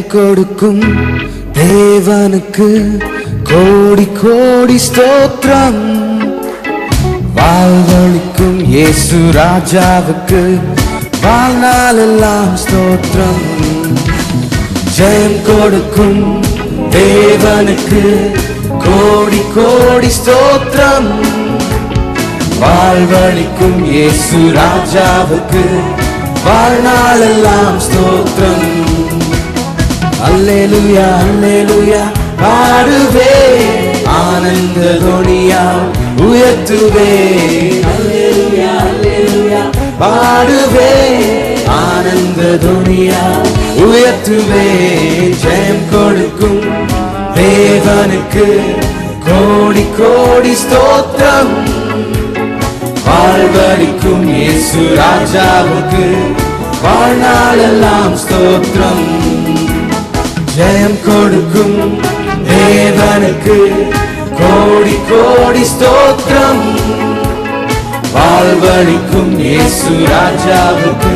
ஜெயம் கொடுக்கும் தேவனுக்கு கோடி கோடி ஸ்தோத்திரம். வாழ்வளிக்கும் இயேசு ராஜாவுக்கு வாழ்நாளெல்லாம் ஸ்தோத்திரம். ஜெயம் கொடுக்கும் தேவனுக்கு கோடி கோடி ஸ்தோத்திரம். வாழ்வளிக்கும் இயேசு ராஜாவுக்கு வாழ்நாளெல்லாம் ஸ்தோத்திரம். அல்லேலூயா அல்லேலூயா பாடுவே, ஆனந்த தொனியால் உயர்த்துவே. அல்லேலூயா அல்லேலூயா பாடுவே, ஆனந்த தொனியால் உயர்த்துவே. ஜெயம் கொடுக்கும் தேவனுக்கு கோடி கோடி ஸ்தோத்திரம். வாழ்வளிக்கும் இயேசு ராஜாவுக்கு வாழ்நாளெல்லாம் ஸ்தோத்திரம். ஜெயம் கொடுக்கும் தேவனுக்கு கோடி கோடி ஸ்தோத்திரம். வாழ்வளிக்கும் இயேசு ராஜாவுக்கு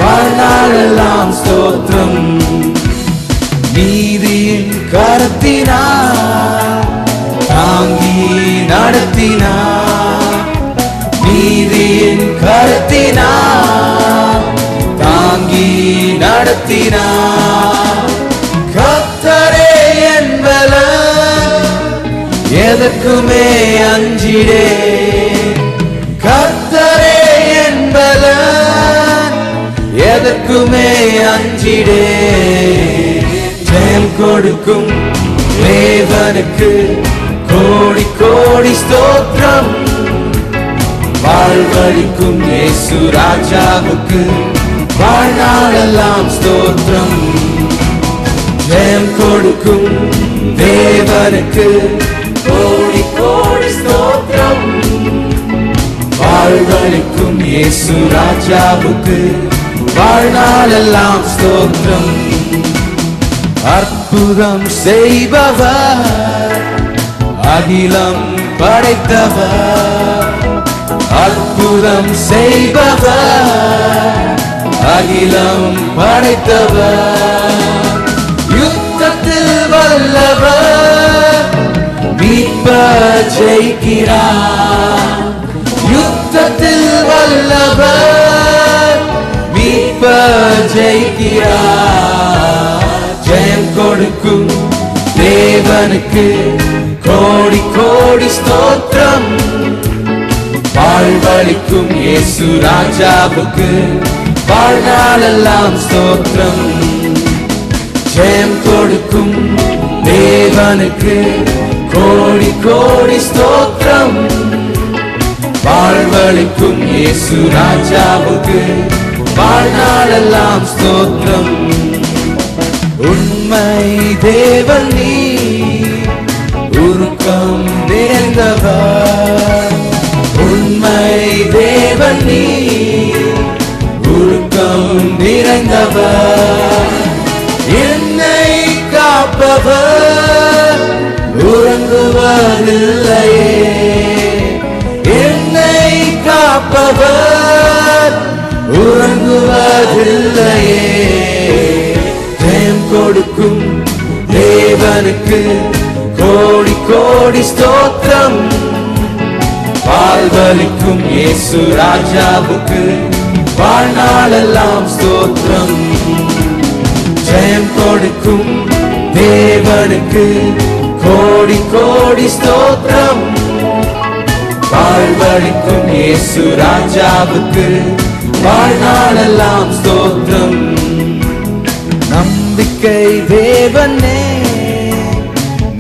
வாழ்நாளெல்லாம் ஸ்தோத்திரம். நீதியின் கரத்தினார் தாங்கி நடத்தினார். நீதியின் கரத்தினார் தாங்கி நடத்தினார். கர்த்தரே என் பலன், எதற்குமே அஞ்சிடே. கர்த்தரே என் பலன், எதற்குமே அஞ்சிடே. ஜெயம் கொடுக்கும் தேவனுக்கு கோடி கோடி ஸ்தோத்திரம். வாழ்வளிக்கும் இயேசு ராஜாவுக்கு வாழ்நாளெல்லாம் ஸ்தோத்திரம். ஜெயம் கொடுக்கும் தேவனுக்கு கோடி கோடி ஸ்தோத்திரம். வாழ்வளிக்கும் இயேசு ராஜாவுக்கு வாழ்நாளெல்லாம் ஸ்தோத்திரம். அற்புதம் செய்பவர், அகிலம் படைத்தவர். அற்புதம் செய்பவர், அகிலம் படைத்தவர். யுத்தத்தில் வல்லவர், மீட்பர் ஜெயிக்கிறார். யுத்தத்தில் வல்லவர், மீட்பர் ஜெயிக்கிறார். ஜெயம் கொடுக்கும் தேவனுக்கு கோடி கோடி ஸ்தோத்திரம். வாழ்வளிக்கும் இயேசு ராஜாவுக்கு வாழ்நாளெல்லாம் ஸ்தோத்திரம். ஜெயம் கொடுக்கும் தேவனுக்கு கோடி கோடி ஸ்தோத்திரம். வாழ்வளிக்கும் இயேசு ராஜாவுக்கு வாழ்நாளெல்லாம் ஸ்தோத்திரம். உண்மை தேவன் நீ, உருக்கம் நிறைந்தவர். உண்மை தேவன் நீ, உருக்கம் நிறைந்தவர். என்னை காப்பவர் உறங்குவதில்லையே. என்னை காப்பவர் உறங்குவதில்லையே. ஜெயம் கொடுக்கும் தேவனுக்கு கோடி கோடி ஸ்தோத்திரம். வாழ்வளிக்கும் இயேசு ராஜாவுக்கு வாழ்நாளெல்லாம் ஸ்தோத்திரம். ஜெயம் கொடுக்கும் தேவனுக்கு கோடி கோடி ஸ்தோத்திரம். வாழ்வளிக்கும் இயேசு ராஜாவுக்கு வாழ்நாளெல்லாம் ஸ்தோத்திரம். நம்பிக்கை தேவனே,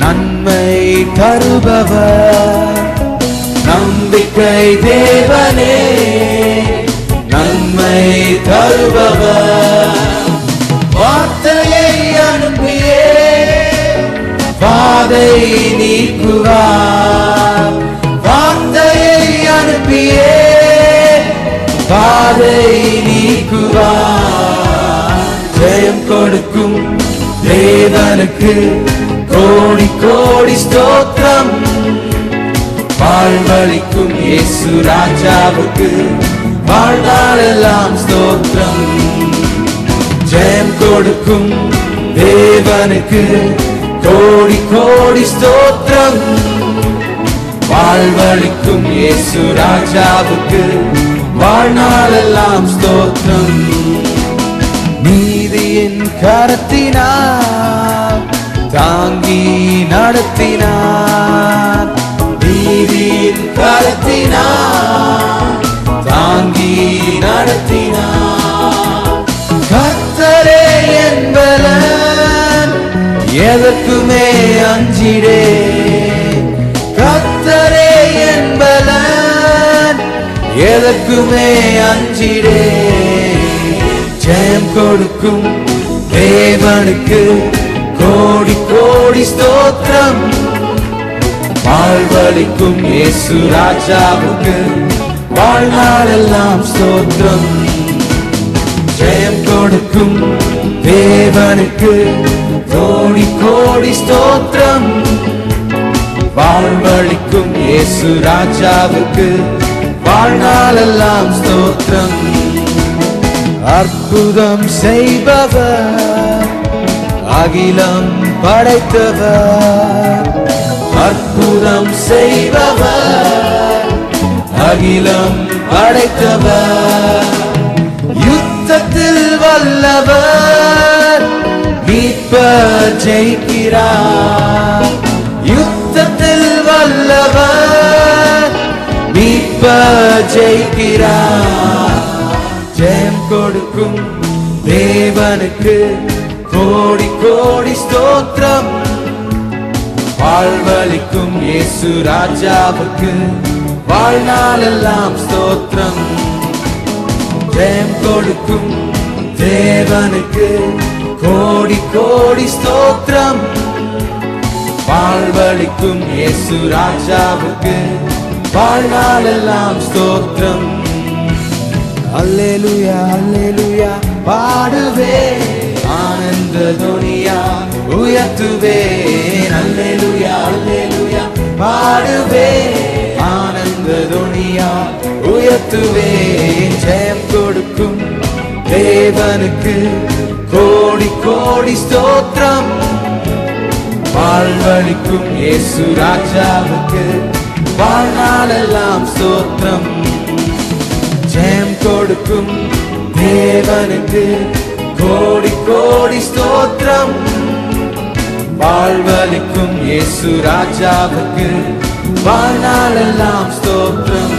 நன்மை தருபவர். நம்பிக்கை தேவனே, நன்மை தருபவர். வார்த்தையை அனுப்பியே பாதை நீக்குவார். வார்த்தையை அனுப்பியே பாதை நீக்குவார். ஜெயம் கொடுக்கும் தேவனுக்கு கோடி கோடி ஸ்தோத்திரம். வாழ்வளிக்கும் இயேசு ராஜாவுக்கு வாழ்நாளெல்லாம் ஸ்தோத்திரம். ஜெயம் கொடுக்கும் தேவனுக்கு கோடி கோடி ஸ்தோத்திரம். வாழ்வளிக்கும் இயேசு ராஜாவுக்கு வாழ்நாளெல்லாம் ஸ்தோத்திரம். நீதியின் கரத்தினார் தாங்கி நடத்தினார். நீதியின் கரத்தினார் தாங்கி நடத்தினார். கர்த்தரே என்பலன் எதற்குமே அஞ்சிடே. கர்த்தரே என்பலன் எதற்குமே அஞ்சிடே. ஜெயம் கொடுக்கும் தேவனுக்கு கோடி கோடி ஸ்தோத்திரம். வாழ்வளிக்கும் இயேசு ராஜாவுக்கு வாழ்நாளெல்லாம் ஸ்தோத்திரம். ஜெயம் கொடுக்கும் தேவனுக்கு கோடி கோடி ஸ்தோத்திரம். வாழ்வளிக்கும் இயேசு ராஜாவுக்கு வாழ்நாளெல்லாம் ஸ்தோத்திரம். அற்புதம் செய்பவர் அகிலம் படைத்தவர். அற்புதம் செய்பவர் அகிலம் படைத்தவர். யுத்தத்தில் வல்லவர் மீட்பர் ஜெயிக்கிறார். யுத்தத்தில் வல்லவர் மீட்பர் ஜெயிக்கிறார். ஜெயம் கொடுக்கும் தேவனுக்கு கோடி கோடி ஸ்தோத்திரம். வாழ்வளிக்கும் இயேசு ராஜாவுக்கு வாழ்நாளெல்லாம் ஸ்தோத்திரம். ஜெயம் கொடுக்கும் தேவனுக்கு கோடி கோடி ஸ்தோத்திரம். வாழ்வளிக்கும் இயேசு ராஜாவுக்கு வாழ்நாளெல்லாம் ஸ்தோத்திரம். அல்லேலூயா அல்லேலூயா பாடுவேன் ஆனந்த துனியா உயர்த்துவேன். அல்லேலூயா அல்லேலூயா பாடுவேன் ஆனந்த துனியா உயர்த்துவேன். ஜெயம் கொடுக்கும் தேவனுக்கு கோடி கோடி ஸ்தோத்திரம். வாழ்வளிக்கும் இயேசு ராஜாவுக்கு வாழ்நாளெல்லாம் ஸ்தோத்திரம். ஜெயம் கொடுக்கும் தேவனுக்கு கோடி கோடி ஸ்தோத்திரம். வாழ்வளிக்கும் இயேசு ராஜாவுக்கு வாழ்நாளெல்லாம் ஸ்தோத்திரம்.